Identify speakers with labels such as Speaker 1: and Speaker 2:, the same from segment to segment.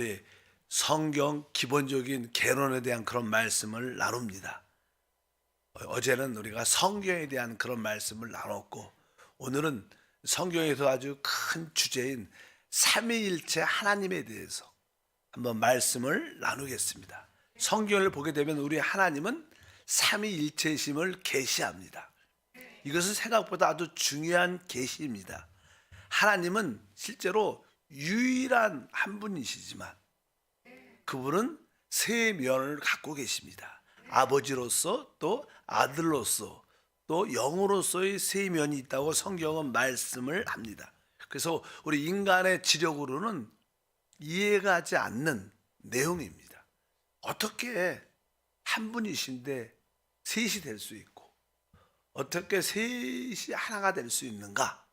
Speaker 1: 네, 성경 기본적인 개론에 대한 그런 말씀을 나눕니다. 어제는 우리가 성경에 대한 그런 말씀을 나눴고, 오늘은 성경에서 아주 큰 주제인 삼위일체 하나님에 대해서 한번 말씀을 나누겠습니다. 성경을 보게 되면 우리 하나님은 삼위일체심을 계시합니다. 이것은 생각보다 아주 중요한 계시입니다. 하나님은 실제로 유일한 한 분이시지만 그분은 세 면을 갖고 계십니다. 아버지로서 또 아들로서 또 영으로서의 세 면이 있다고 성경은 말씀을 합니다. 그래서 우리 인간의 지력으로는 이해가지 않는 내용입니다. 어떻게 한 분이신데 셋이 될 수 있고 어떻게 셋이 하나가 될 수 있는가?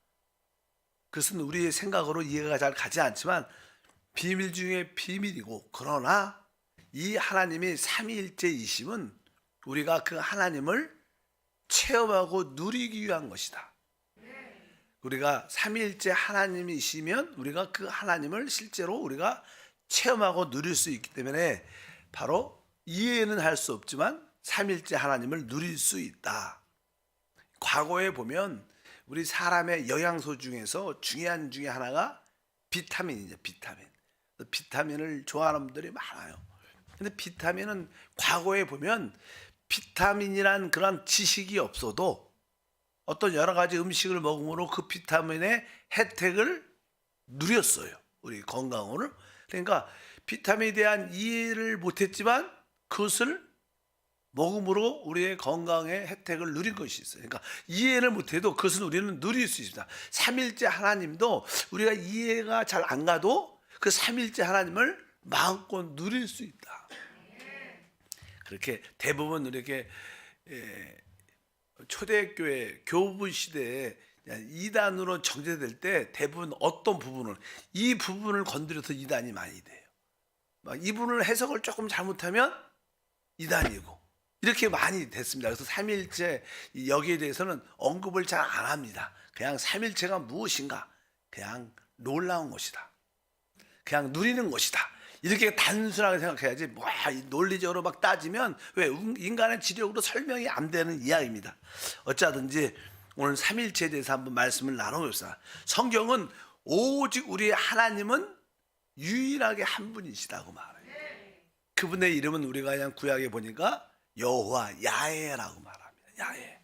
Speaker 1: 그것은 우리의 생각으로 이해가 잘 가지 않지만 비밀 중에 비밀이고, 그러나 이 하나님이 삼위일체이심은 우리가 그 하나님을 체험하고 누리기 위한 것이다. 우리가 삼위일체 하나님이시면 우리가 그 하나님을 실제로 우리가 체험하고 누릴 수 있기 때문에 바로 이해는 할 수 없지만 삼위일체 하나님을 누릴 수 있다. 과거에 보면 우리 사람의 영양소 중에서 중요한 중에 하나가 비타민이죠. 비타민을 좋아하는 분들이 많아요. 근데 비타민은 과거에 보면 비타민이란 그런 지식이 없어도 어떤 여러 가지 음식을 먹음으로 그 비타민의 혜택을 누렸어요. 우리 건강으로. 그러니까 비타민에 대한 이해를 못했지만 그것을 먹음으로 우리의 건강의 혜택을 누린 것이 있어요. 그러니까 이해를 못해도 그것은 우리는 누릴 수 있습니다. 삼일째 하나님도 우리가 이해가 잘 안 가도 그 삼일째 하나님을 마음껏 누릴 수 있다. 그렇게 대부분 이렇게 초대교회 교부 시대에 이단으로 정제될 때 대부분 어떤 부분을 이 부분을 건드려서 이단이 많이 돼요. 이 부분을 해석을 조금 잘못하면 이단이고 이렇게 많이 됐습니다. 그래서 삼일체 여기에 대해서는 언급을 잘 안 합니다. 그냥 삼일체가 무엇인가? 그냥 놀라운 것이다. 그냥 누리는 것이다. 이렇게 단순하게 생각해야지 논리적으로 막 따지면 왜 인간의 지력으로 설명이 안 되는 이야기입니다. 어쩌든지 오늘 삼일체에 대해서 한번 말씀을 나눠봅시다. 성경은 오직 우리 하나님은 유일하게 한 분이시다고 말해요. 그분의 이름은 우리가 그냥 구약에 보니까 여호와 야훼라고 말합니다. 야훼.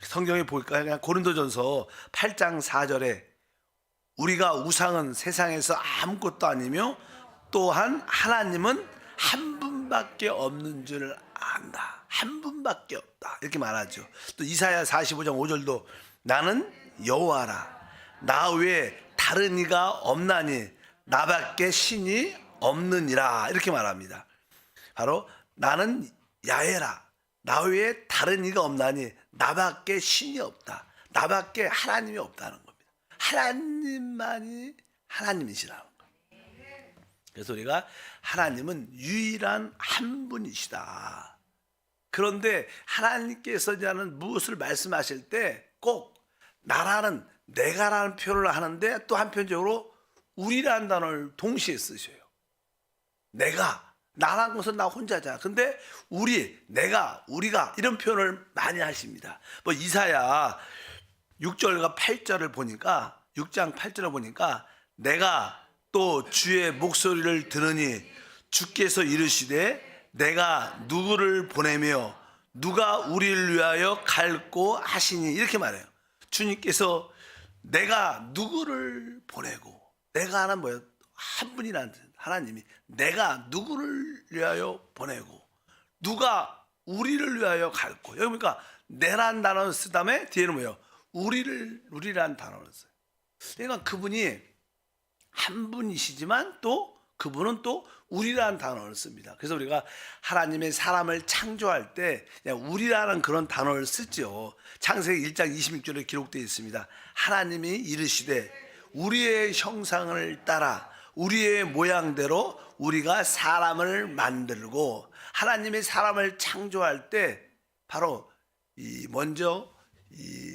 Speaker 1: 성경에 보니까 그냥 고린도전서 8장 4절에 우리가 우상은 세상에서 아무것도 아니며 또한 하나님은 한 분밖에 없는 줄 안다. 한 분밖에 없다. 이렇게 말하죠. 또 이사야 45장 5절도 나는 여호와라. 나 외에 다른 이가 없나니 나밖에 신이 없느니라. 이렇게 말합니다. 바로 나는 야훼라. 나 외에 다른 이가 없나니 나밖에 신이 없다. 나밖에 하나님이 없다는 겁니다. 하나님만이 하나님이시라는 거예요. 그래서 우리가 하나님은 유일한 한 분이시다. 그런데 하나님께서는 무엇을 말씀하실 때 꼭 나라는 내가라는 표현을 하는데 또 한편적으로 우리라는 단어를 동시에 쓰셔요. 내가, 나라는 것은 나 혼자잖아. 근데 우리, 내가, 우리가 이런 표현을 많이 하십니다. 뭐 이사야 6절과 8절을 보니까 6장 8절을 보니까 내가 또 주의 목소리를 들으니 주께서 이르시되 내가 누구를 보내며 누가 우리를 위하여 갈고 하시니 이렇게 말해요. 주님께서 내가 누구를 보내고, 내가 하는 뭐예요? 한 분이라는 하나님이 내가 누구를 위하여 보내고 누가 우리를 위하여 갈고, 여기 보니까 내란 단어를 쓴 다음에 뒤에는 뭐예요? 우리란 단어를 써요. 그러니까 그분이 한 분이시지만 또 그분은 또 우리라는 단어를 씁니다. 그래서 우리가 하나님의 사람을 창조할 때 그냥 우리라는 그런 단어를 쓰죠. 창세기 1장 26절에 기록되어 있습니다. 하나님이 이르시되 우리의 형상을 따라 우리의 모양대로 우리가 사람을 만들고, 하나님이 사람을 창조할 때 바로 먼저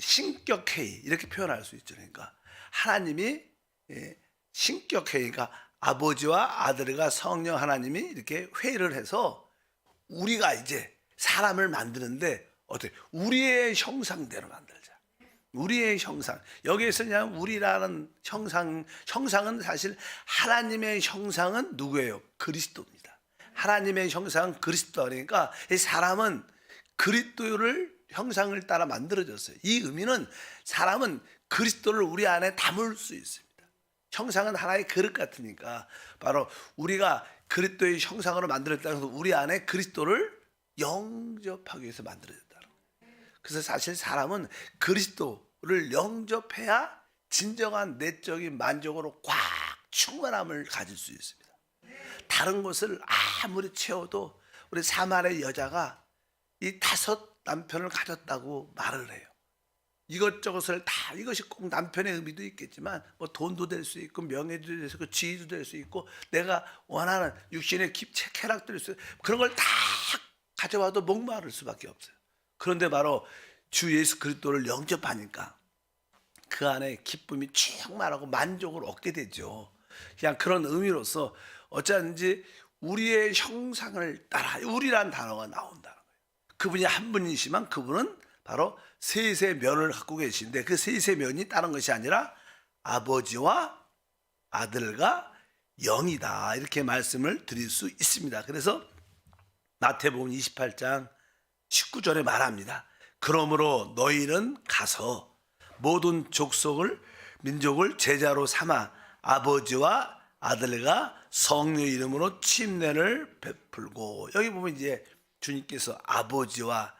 Speaker 1: 신격회의 이렇게 표현할 수 있죠. 그러니까 하나님이 신격회의가 아버지와 아들과 성령 하나님이 이렇게 회의를 해서 우리가 이제 사람을 만드는데 어떻게 우리의 형상대로 만들자. 우리의 형상. 여기에서 그냥 우리라는 형상은 사실 하나님의 형상은 누구예요? 그리스도입니다. 하나님의 형상은 그리스도. 그러니까 이 사람은 그리스도를 형상을 따라 만들어졌어요. 이 의미는 사람은 그리스도를 우리 안에 담을 수 있습니다. 형상은 하나의 그릇 같으니까 바로 우리가 그리스도의 형상으로 만들었다는 것은 우리 안에 그리스도를 영접하기 위해서 만들어졌다는 거예요. 그래서 사실 사람은 그리스도를 영접해야 진정한 내적인 만족으로 꽉 충만함을 가질 수 있습니다. 다른 것을 아무리 채워도 우리 사마리아 여자가 이 5 남편을 가졌다고 말을 해요. 이것저것을 다, 이것이 꼭 남편의 의미도 있겠지만 뭐 돈도 될 수 있고 명예도 될 수 있고 지위도 될 수 있고 내가 원하는 육신의 쾌락도 될 수 있고 그런 걸 다 가져와도 목마를 수밖에 없어요. 그런데 바로 주 예수 그리스도를 영접하니까 그 안에 기쁨이 충만하고 만족을 얻게 되죠. 그냥 그런 의미로서 어쩌든지 우리의 형상을 따라 우리란 단어가 나온다는 거예요. 그분이 한 분이시지만 그분은 바로 셋의 면을 갖고 계신데 그 셋의 면이 다른 것이 아니라 아버지와 아들과 영이다, 이렇게 말씀을 드릴 수 있습니다. 그래서 마태복음 28장 19절에 말합니다. 그러므로 너희는 가서 모든 민족을 제자로 삼아 아버지와 아들과 성령 이름으로 침례를 베풀고, 여기 보면 이제 주님께서 아버지와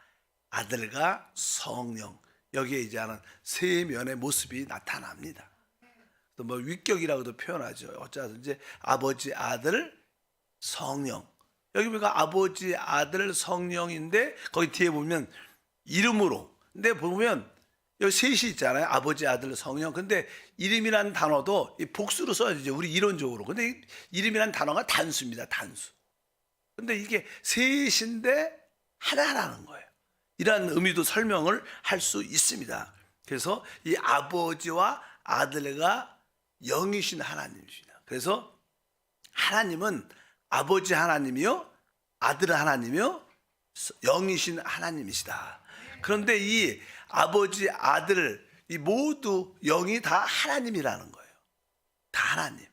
Speaker 1: 아들과 성령, 여기에 이제 하는 세 면의 모습이 나타납니다. 또 뭐 위격이라고도 표현하죠. 어쩌든지 아버지, 아들, 성령. 여기 보니까 아버지, 아들, 성령인데 거기 뒤에 보면 이름으로. 근데 보면 여기 셋이 있잖아요. 아버지, 아들, 성령. 근데 이름이라는 단어도 복수로 써야죠. 우리 이론적으로. 근데 이름이라는 단어가 단수입니다. 단수. 근데 이게 셋인데 하나라는 거예요. 이러한 의미도 설명을 할 수 있습니다. 그래서 이 아버지와 아들과 영이신 하나님이십니다. 그래서 하나님은 아버지 하나님이요, 아들 하나님이요, 영이신 하나님이시다. 그런데 이 아버지, 아들, 이 모두 영이 다 하나님이라는 거예요. 다 하나님.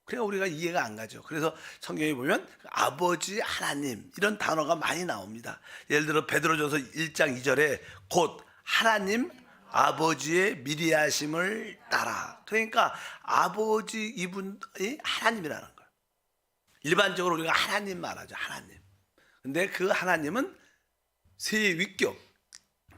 Speaker 1: 그러니까 우리가 이해가 안 가죠. 그래서 성경에 보면 아버지 하나님 이런 단어가 많이 나옵니다. 예를 들어 베드로전서 1장 2절에 곧 하나님 아버지의 미리 하심을 따라. 그러니까 아버지 이분이 하나님이라는 거예요. 일반적으로 우리가 하나님 말하죠. 하나님. 근데 그 하나님은 세 위격,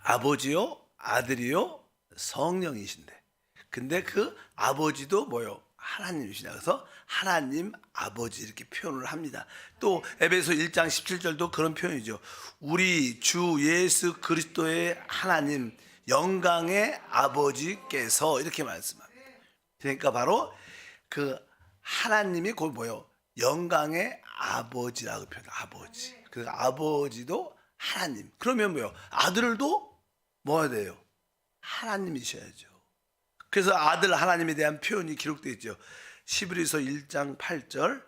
Speaker 1: 아버지요, 아들이요, 성령이신데, 근데 그 아버지도 뭐요? 하나님이시다. 그래서 하나님 아버지 이렇게 표현을 합니다. 또 에베소 1장 17절도 그런 표현이죠. 우리 주 예수 그리스도의 하나님 영광의 아버지께서, 이렇게 말씀합니다. 그러니까 바로 그 하나님이 곧 뭐요? 영광의 아버지라고 표현해요. 아버지. 그래서 아버지도 하나님. 그러면 뭐요? 아들도 뭐가 돼요? 하나님이셔야죠. 그래서 아들 하나님에 대한 표현이 기록되어 있죠. 시브리서 1장 8절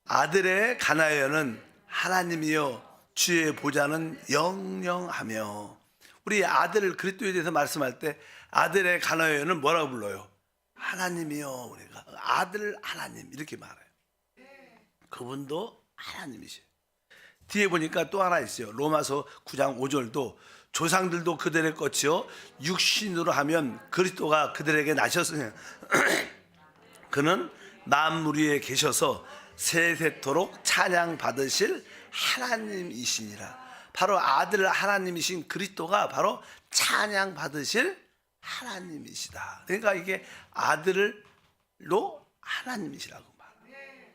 Speaker 1: 아들의 가나여는 하나님이요 주의 보좌는 영영하며. 우리 아들 그리스도에 대해서 말씀할 때 아들의 가나여는 뭐라고 불러요? 하나님이요. 우리가 아들 하나님 이렇게 말해요. 그분도 하나님이세요. 뒤에 보니까 또 하나 있어요. 로마서 9장 5절도 조상들도 그들의 것이요 육신으로 하면 그리스도가 그들에게 나셨으니 그는 만물 위에 계셔서 세세토록 찬양 받으실 하나님이시니라. 바로 아들 하나님이신 그리스도가 바로 찬양 받으실 하나님이시다. 그러니까 이게 아들로 하나님이시라고 말해요.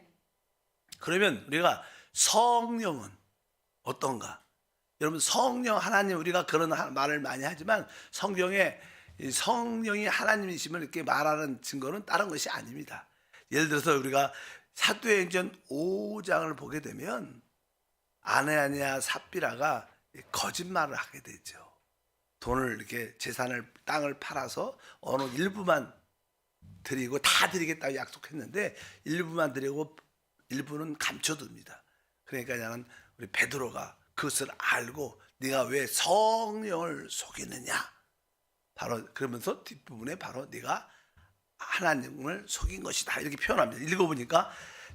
Speaker 1: 그러면 우리가 성령은 어떤가? 여러분 성령 하나님, 우리가 그런 말을 많이 하지만 성경에 성령이 하나님이심을 이렇게 말하는 증거는 다른 것이 아닙니다. 예를 들어서 우리가 사도행전 5장을 보게 되면 아나니아 삽비라가 거짓말을 하게 되죠. 돈을 이렇게 재산을 땅을 팔아서 어느 일부만 드리고 다 드리겠다고 약속했는데 일부만 드리고 일부는 감춰둡니다. 그러니까 나는 우리 베드로가 그것을 알고 네가 왜 성령을 속이느냐, 바로 그러면서 뒷부분에 바로 네가 하나님을 속인 것이다 이렇게 표현합니다. 읽어보니까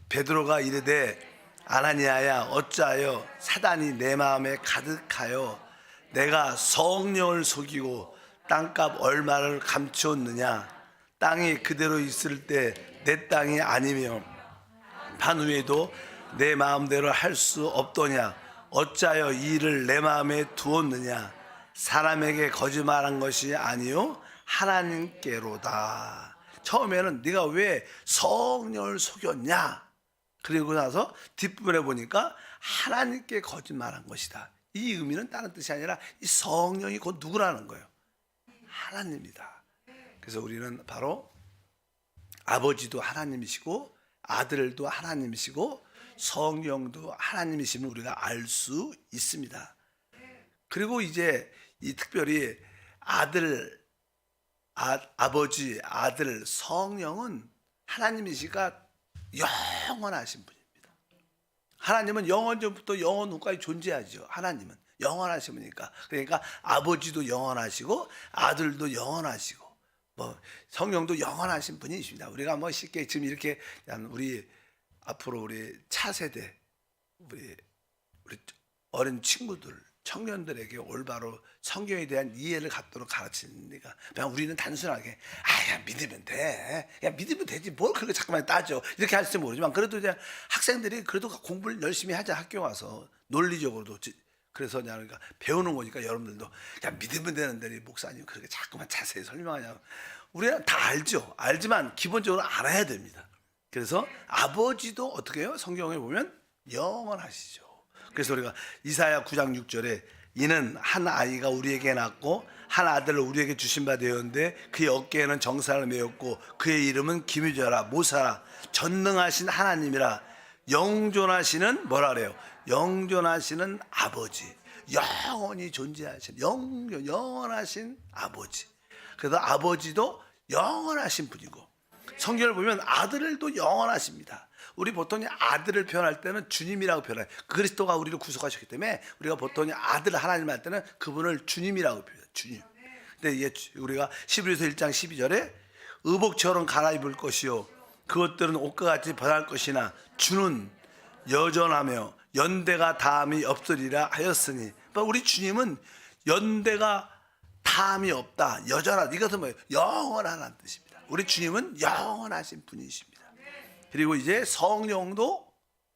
Speaker 1: 베드로가 이르되 아나니아야 어찌하여 사단이 내 마음에 가득하여 내가 성령을 속이고 땅값 얼마를 감추었느냐. 땅이 그대로 있을 때 내 땅이 아니며 반후에도 내 마음대로 할 수 없더냐. 어찌하여 이 일을 내 마음에 두었느냐. 사람에게 거짓말한 것이 아니요 하나님께로다. 처음에는 네가 왜 성령을 속였냐, 그리고 나서 뒷부분에 보니까 하나님께 거짓말한 것이다. 이 의미는 다른 뜻이 아니라 이 성령이 곧 누구라는 거예요? 하나님이다. 그래서 우리는 바로 아버지도 하나님이시고 아들도 하나님이시고 성령도 하나님이심을 우리가 알 수 있습니다. 그리고 이제 이 특별히 아버지, 아들, 성령은 하나님이시가 영원하신 분입니다. 하나님은 영원 전부터 영원 후까지 존재하죠. 하나님은 영원하신 분이니까. 그러니까 아버지도 영원하시고 아들도 영원하시고 성령도 영원하신 분이십니다. 우리가 쉽게 지금 이렇게 우리 앞으로 우리 차세대 우리 어린 친구들 청년들에게 올바로 성경에 대한 이해를 갖도록 가르치니까 그냥 우리는 단순하게 야 믿으면 돼, 야 믿으면 되지 뭘 그렇게 자꾸만 따져 이렇게 할지 모르지만, 그래도 이제 학생들이 그래도 공부를 열심히 하자, 학교 와서 논리적으로도. 그래서 그러니까 배우는 거니까 여러분들도 야 믿으면 되는데 목사님 그렇게 자꾸만 자세히 설명하냐고. 우리는 다 알죠. 알지만 기본적으로 알아야 됩니다. 그래서 아버지도 어떻게 해요? 성경에 보면 영원하시죠. 그래서 우리가 이사야 9장 6절에 이는 한 아이가 우리에게 낳고 한 아들을 우리에게 주신 바 되었는데 그의 어깨에는 정사를 메었고 그의 이름은 기묘자라 모사라 전능하신 하나님이라 영존하시는 뭐라 그래요? 영존하시는 아버지, 영원히 존재하신 영원하신 아버지. 그래서 아버지도 영원하신 분이고 성경을 보면 아들도 영원하십니다. 우리 보통 아들을 표현할 때는 주님이라고 표현해요. 그리스도가 우리를 구속하셨기 때문에 우리가 보통 아들 하나님 할 때는 그분을 주님이라고 표현해요. 주님. 근데 이게 우리가 히브리서 1장 12절에 의복처럼 갈아입을 것이요 그것들은 옷과 같이 변할 것이나 주는 여전하며 연대가 다함이 없으리라 하였으니, 우리 주님은 연대가 다함이 없다, 여전하다. 이것은 뭐예요? 영원하다는 뜻입니다. 우리 주님은 영원하신 분이십니다. 그리고 이제 성령도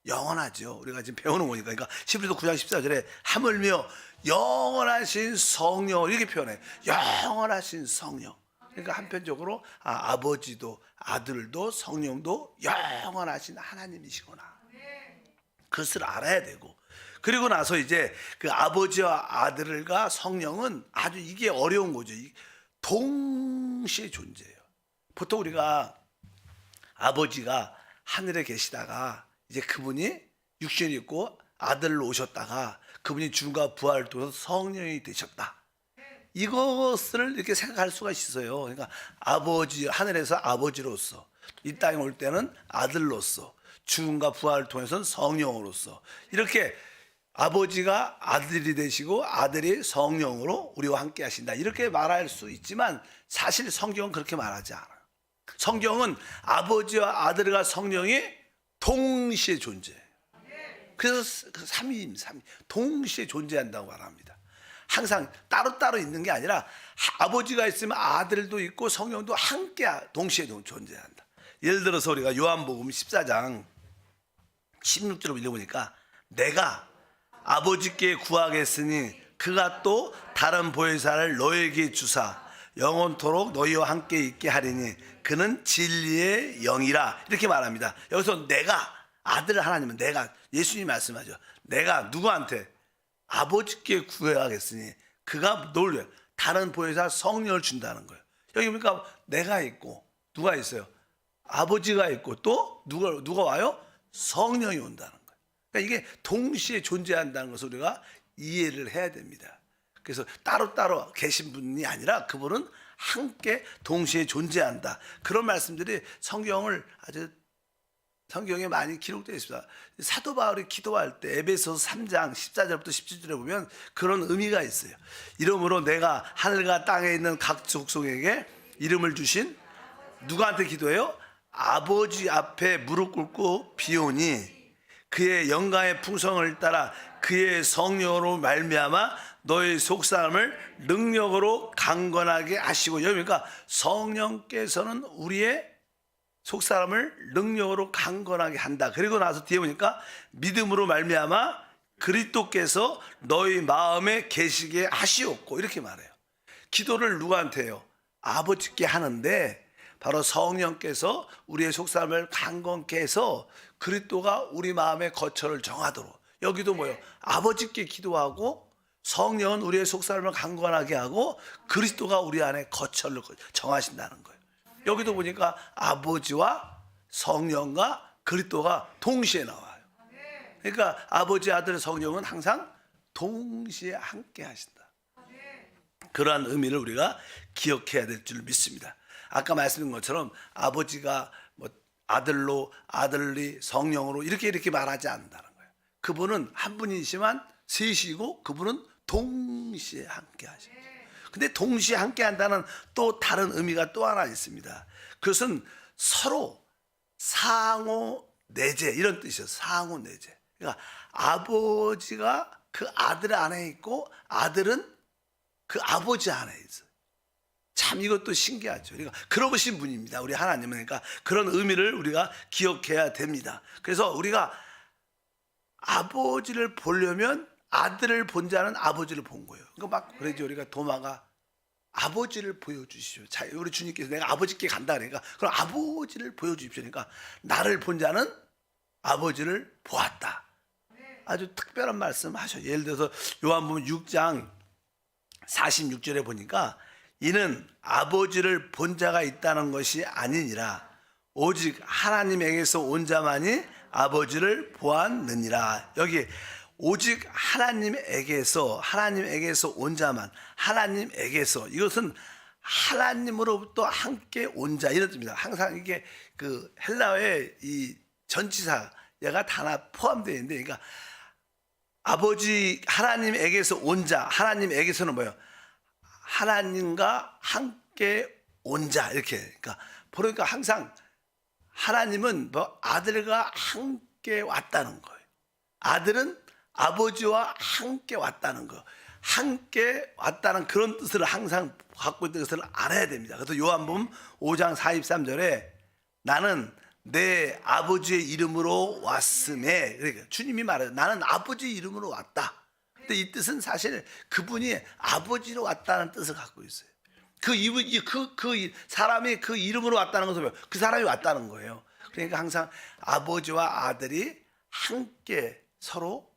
Speaker 1: 영원하죠. 우리가 지금 배우는 거니까. 그러니까 히브리서 9장 14절에 하물며 영원하신 성령 이렇게 표현해요. 영원하신 성령. 그러니까 한편적으로 아버지도 아들도 성령도 영원하신 하나님이시구나. 그것을 알아야 되고, 그리고 나서 이제 그 아버지와 아들과 성령은 아주 이게 어려운 거죠. 동시에 존재해요. 보통 우리가 아버지가 하늘에 계시다가 이제 그분이 육신이 있고 아들로 오셨다가 그분이 죽음과 부활을 통해서 성령이 되셨다, 이것을 이렇게 생각할 수가 있어요. 그러니까 아버지, 하늘에서 아버지로서 이 땅에 올 때는 아들로서 죽음과 부활을 통해서는 성령으로서 이렇게 아버지가 아들이 되시고 아들이 성령으로 우리와 함께 하신다, 이렇게 말할 수 있지만 사실 성경은 그렇게 말하지 않아요. 성경은 아버지와 아들과 성령이 동시에 존재해요. 그래서 삼위임 동시에 존재한다고 말합니다. 항상 따로따로 있는 게 아니라 아버지가 있으면 아들도 있고 성령도 함께 동시에 존재한다. 예를 들어서 우리가 요한복음 14장 16절을 읽어보니까 내가 아버지께 구하겠으니 그가 또 다른 보혜사를 너에게 주사 영원토록 너희와 함께 있게 하리니 그는 진리의 영이라, 이렇게 말합니다. 여기서 내가, 아들 하나님은 내가, 예수님이 말씀하죠. 내가 누구한테? 아버지께 구하겠으니 그가 널 다른 보혜사 성령을 준다는 거예요. 여기 보니까 내가 있고 누가 있어요? 아버지가 있고 또 누가 와요? 성령이 온다는 거예요. 그러니까 이게 동시에 존재한다는 것을 우리가 이해를 해야 됩니다. 그래서 따로따로 계신 분이 아니라 그분은 함께 동시에 존재한다. 그런 말씀들이 성경에 많이 기록되어 있습니다. 사도 바울이 기도할 때 에베소서 3장 14절부터 17절에 보면 그런 의미가 있어요. 이러므로 내가 하늘과 땅에 있는 각 족속에게 이름을 주신 누구한테 기도해요? 아버지 앞에 무릎 꿇고 비오니 그의 영광의 풍성을 따라 그의 성령으로 말미암아 너의 속사람을 능력으로 강건하게 하시고, 그러니까 성령께서는 우리의 속사람을 능력으로 강건하게 한다. 그리고 나서 뒤에 보니까 믿음으로 말미암아 그리스도께서 너희 마음에 계시게 하시옵고, 이렇게 말해요. 기도를 누구한테 해요? 아버지께 하는데 바로 성령께서 우리의 속사람을 강건케 해서 그리스도가 우리 마음의 거처를 정하도록. 여기도 뭐예요? 아버지께 기도하고 성령은 우리의 속사람을 강건하게 하고 그리스도가 우리 안에 거처를 정하신다는 거예요. 여기도 보니까 아버지와 성령과 그리스도가 동시에 나와요. 그러니까 아버지, 아들, 성령은 항상 동시에 함께 하신다. 그러한 의미를 우리가 기억해야 될 줄 믿습니다. 아까 말씀드린 것처럼 아버지가 뭐 아들로, 아들이 성령으로 이렇게 말하지 않는다는 거예요. 그분은 한 분이시만 셋이고 그분은 동시에 함께 하셔요. 근데 동시에 함께 한다는 또 다른 의미가 또 하나 있습니다. 그것은 서로 상호 내재, 이런 뜻이에요. 상호 내재. 그러니까 아버지가 그 아들 안에 있고 아들은 그 아버지 안에 있어요. 참 이것도 신기하죠. 그러니까 그러신 분입니다. 우리 하나님은. 그러니까 그런 의미를 우리가 기억해야 됩니다. 그래서 우리가 아버지를 보려면 아들을 본 자는 아버지를 본 거예요. 그러니까 막 그러죠. 우리가 도마가 아버지를 보여주시오. 자, 우리 주님께서 내가 아버지께 간다 그러니까 그럼 아버지를 보여주십시오. 그러니까 나를 본 자는 아버지를 보았다. 아주 특별한 말씀 하셔요. 예를 들어서 요한복음 6장 46절에 보니까 이는 아버지를 본 자가 있다는 것이 아니니라 오직 하나님에게서 온 자만이 아버지를 보았느니라. 여기 오직 하나님에게서 온 자만, 하나님에게서, 이것은 하나님으로부터 함께 온 자, 이런 뜻입니다. 항상 이게 그 헬라어의 이 전치사가 다 포함되어 있는데, 그러니까 아버지 하나님에게서 온 자, 하나님에게서는 뭐예요? 하나님과 함께 온 자, 이렇게. 그러니까 보니까 항상 하나님은 뭐 아들과 함께 왔다는 거예요. 아들은 아버지와 함께 왔다는 거, 함께 왔다는 그런 뜻을 항상 갖고 있는 것을 알아야 됩니다. 그래서 요한복음 5장 43절에 나는 내 아버지의 이름으로 왔음에, 그러니까 주님이 말해요. 나는 아버지 이름으로 왔다. 근데 이 뜻은 사실 그분이 아버지로 왔다는 뜻을 갖고 있어요. 그 사람이 그 이름으로 왔다는 것은 그 사람이 왔다는 거예요. 그러니까 항상 아버지와 아들이 함께 서로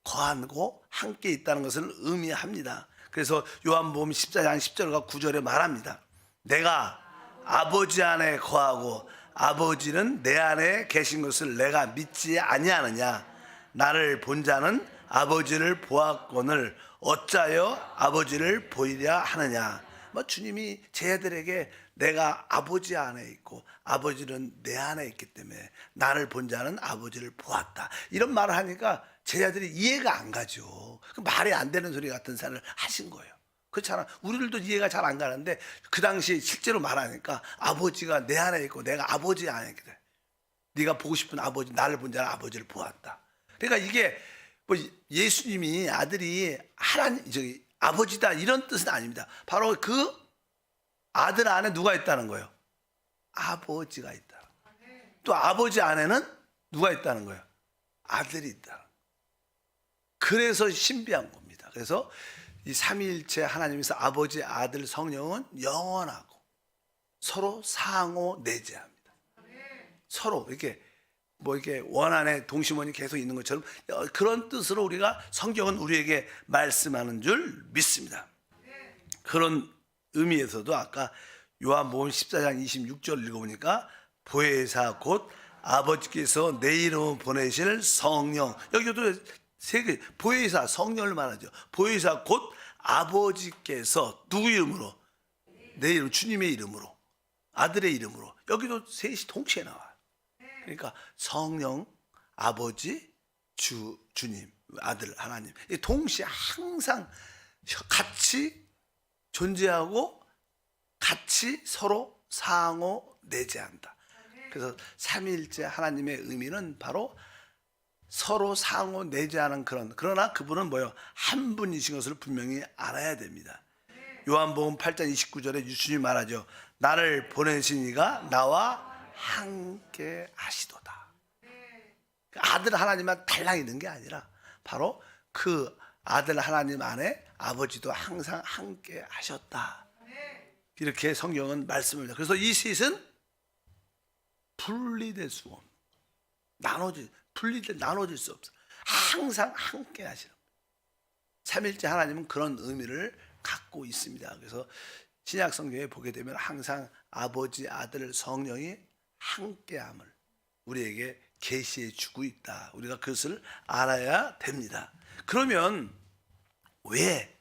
Speaker 1: 거하고 함께 있다는 것을 의미합니다. 그래서 요한복음 14장 10절과 9절에 말합니다. 내가 아버지 안에 거하고 아버지는 내 안에 계신 것을 내가 믿지 아니하느냐. 나를 본 자는 아버지를 보았거늘 어찌하여 아버지를 보이려 하느냐. 뭐 주님이 제자들에게 내가 아버지 안에 있고 아버지는 내 안에 있기 때문에 나를 본 자는 아버지를 보았다. 이런 말을 하니까 제자들이 이해가 안 가죠. 말이 안 되는 소리 같은 사를 하신 거예요. 그렇잖아. 우리들도 이해가 잘 안 가는데 그 당시에 실제로 말하니까 아버지가 내 안에 있고 내가 아버지 안에 있거든. 네가 보고 싶은 아버지, 나를 본 자는 아버지를 보았다. 그러니까 이게 뭐 예수님이 아들이 하나님, 아버지다 이런 뜻은 아닙니다. 바로 그 아들 안에 누가 있다는 거예요? 아버지가 있다. 또 아버지 안에는 누가 있다는 거예요? 아들이 있다. 그래서 신비한 겁니다. 그래서 이 삼위일체 하나님에서 아버지, 아들, 성령은 영원하고 서로 상호 내재합니다. 서로 이렇게 뭐 이렇게 원안에 동심원이 계속 있는 것처럼 그런 뜻으로 우리가 성경은 우리에게 말씀하는 줄 믿습니다. 그런 의미에서도 아까 요한복음 14장 26절 읽어보니까 보혜사 곧 아버지께서 내 이름을 보내실 성령, 여기도 세 개, 보혜사 성령을 말하죠. 보혜사 곧 아버지께서 누구 이름으로? 내 이름, 주님의 이름으로, 아들의 이름으로. 여기도 셋이 동시에 나와요. 그러니까 성령, 아버지, 주님, 아들, 하나님. 동시에 항상 같이 존재하고 같이 서로 상호 내재한다. 그래서 삼위일체 하나님의 의미는 바로 서로 상호 내재하는 그러나 그분은 뭐요? 한 분이신 것을 분명히 알아야 됩니다. 요한복음 8장 29절에 주님이 말하죠. 나를 보내신 이가 나와 함께 하시도다. 아들 하나님만 달랑 있는 게 아니라 바로 그 아들 하나님 안에 아버지도 항상 함께 하셨다. 이렇게 성경은 말씀합니다. 그래서 이 셋은 분리될 수 없는, 나눠질 수 없어. 항상 함께 하시는 삼일째 하나님은 그런 의미를 갖고 있습니다. 그래서 신약 성경에 보게 되면 항상 아버지, 아들, 성령이 함께함을 우리에게 계시해 주고 있다. 우리가 그것을 알아야 됩니다. 그러면 왜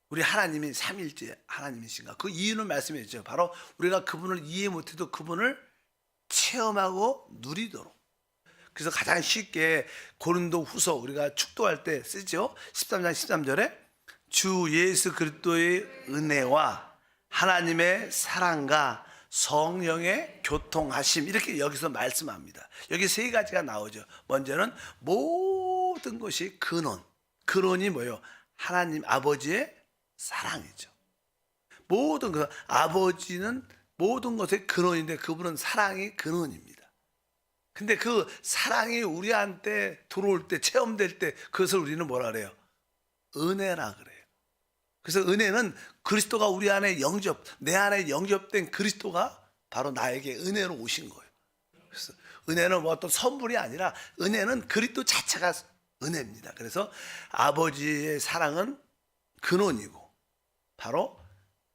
Speaker 1: 우리 하나님이 삼일째 하나님이신가? 그 이유는 말씀했죠. 바로 우리가 그분을 이해 못해도 그분을 체험하고 누리도록. 그래서 가장 쉽게 고린도 후서 우리가 축도할 때 쓰죠. 13장 13절에 주 예수 그리스도의 은혜와 하나님의 사랑과 성령의 교통하심, 이렇게 여기서 말씀합니다. 여기 세 가지가 나오죠. 먼저는 모든 것이 근원이 뭐예요? 하나님 아버지의 사랑이죠. 모든 것, 아버지는 모든 것의 근원인데 그분은 사랑이 근원입니다. 근데 그 사랑이 우리한테 들어올 때, 체험될 때 그것을 우리는 뭐라 그래요? 은혜라 그래요. 그래서 은혜는 그리스도가 우리 안에 내 안에 영접된 그리스도가 바로 나에게 은혜로 오신 거예요. 그래서 은혜는 뭐 어떤 선물이 아니라 은혜는 그리스도 자체가 은혜입니다. 그래서 아버지의 사랑은 근원이고 바로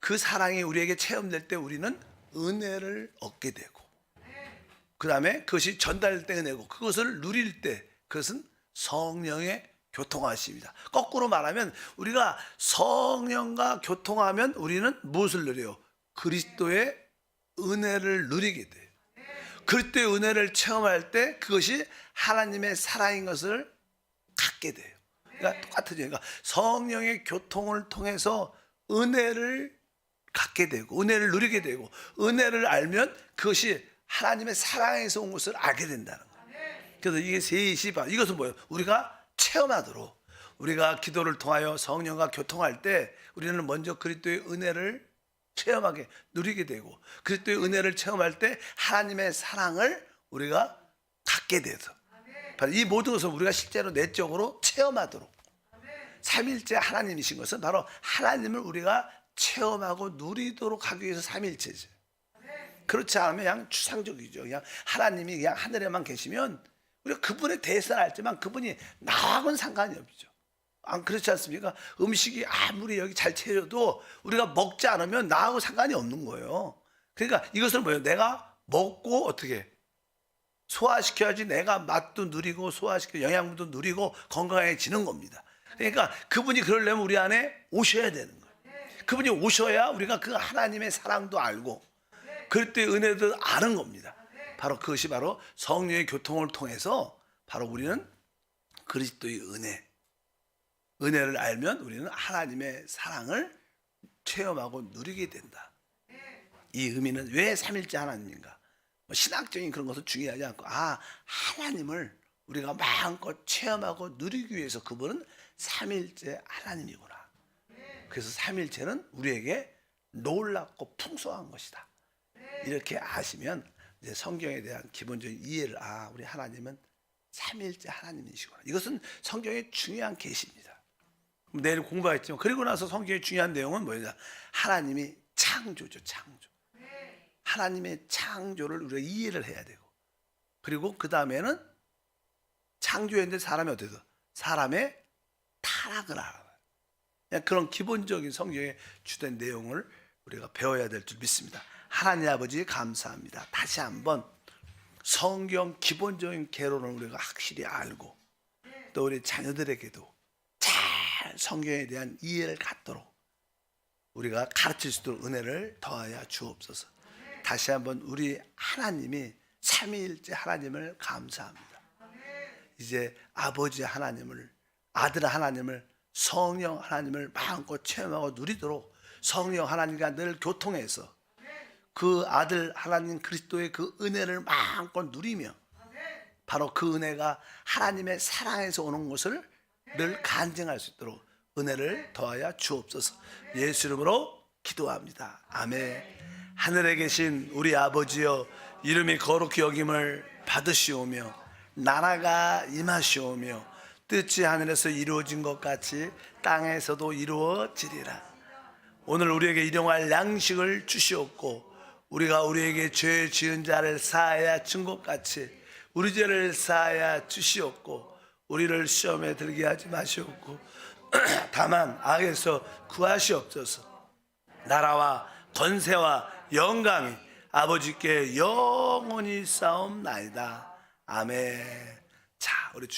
Speaker 1: 그 사랑이 우리에게 체험될 때 우리는 은혜를 얻게 되고, 그 다음에 그것이 전달될 때 은혜고, 그것을 누릴 때 그것은 성령의 교통하심이다. 거꾸로 말하면 우리가 성령과 교통하면 우리는 무엇을 누려요? 그리스도의 은혜를 누리게 돼요. 그리스도의 은혜를 체험할 때 그것이 하나님의 사랑인 것을 갖게 돼요. 그러니까 똑같아요. 그러니까 성령의 교통을 통해서 은혜를 갖게 되고 은혜를 누리게 되고, 은혜를 알면 그것이 하나님의 사랑에서 온 것을 알게 된다는 거예요. 그래서 이게 셋이 이것은 뭐예요? 우리가 체험하도록, 우리가 기도를 통하여 성령과 교통할 때 우리는 먼저 그리스도의 은혜를 체험하게 누리게 되고, 그리스도의 은혜를 체험할 때 하나님의 사랑을 우리가 갖게 돼서 바로 이 모든 것을 우리가 실제로 내적으로 체험하도록, 삼일째 하나님이신 것은 바로 하나님을 우리가 체험하고 누리도록 하기 위해서 삼일체죠. 그렇지 않으면 그냥 추상적이죠. 그냥 하나님이 그냥 하늘에만 계시면 우리가 그분에 대해서는 알지만 그분이 나하고는 상관이 없죠. 안 그렇지 않습니까? 음식이 아무리 여기 잘 채워도 우리가 먹지 않으면 나하고 상관이 없는 거예요. 그러니까 이것은 뭐예요? 내가 먹고 어떻게 소화시켜야지 내가 맛도 누리고 소화시켜 영양분도 누리고 건강해지는 겁니다. 그러니까 그분이 그러려면 우리 안에 오셔야 되는 거예요. 그분이 오셔야 우리가 그 하나님의 사랑도 알고 그리스도의 은혜도 아는 겁니다. 바로 그것이 바로 성령의 교통을 통해서 바로 우리는 그리스도의 은혜를 알면 우리는 하나님의 사랑을 체험하고 누리게 된다. 이 의미는 왜 삼일째 하나님인가? 신학적인 그런 것은 중요하지 않고 하나님을 우리가 마음껏 체험하고 누리기 위해서 그분은 삼일째 하나님이구나. 그래서 삼일체는 우리에게 놀랍고 풍성한 것이다. 이렇게 아시면 이제 성경에 대한 기본적인 이해를 우리 하나님은 삼일째 하나님이시구나. 이것은 성경의 중요한 계시입니다. 내일 공부하겠지만 그리고 나서 성경의 중요한 내용은 뭐냐? 하나님이 창조죠. 창조. 하나님의 창조를 우리가 이해를 해야 되고, 그리고 그 다음에는 창조했는데 사람이 어떻게 돼서 사람의 타락을 알아요. 그런 기본적인 성경의 주된 내용을 우리가 배워야 될 줄 믿습니다. 하나님 아버지 감사합니다. 다시 한번 성경 기본적인 개론을 우리가 확실히 알고 또 우리 자녀들에게도 잘 성경에 대한 이해를 갖도록 우리가 가르칠 수 있도록 은혜를 더하여 주옵소서. 다시 한번 우리 하나님이 삼위일체 하나님을 감사합니다. 이제 아버지 하나님을, 아들 하나님을, 성령 하나님을 마음껏 체험하고 누리도록 성령 하나님과 늘 교통해서 그 아들 하나님 그리스도의 그 은혜를 마음껏 누리며 바로 그 은혜가 하나님의 사랑에서 오는 것을 늘 간증할 수 있도록 은혜를 더하여 주옵소서. 예수 이름으로 기도합니다. 아멘. 하늘에 계신 우리 아버지여, 이름이 거룩히 여김을 받으시오며 나라가 임하시오며 뜻이 하늘에서 이루어진 것 같이 땅에서도 이루어지리라. 오늘 우리에게 일용할 양식을 주시옵고 우리가 우리에게 죄 지은 자를 사하여 준 것 같이 우리 죄를 사하여 주시옵고 우리를 시험에 들게 하지 마시옵고 다만 악에서 구하시옵소서. 나라와 권세와 영광이 아버지께 영원히 싸움나이다. 아멘.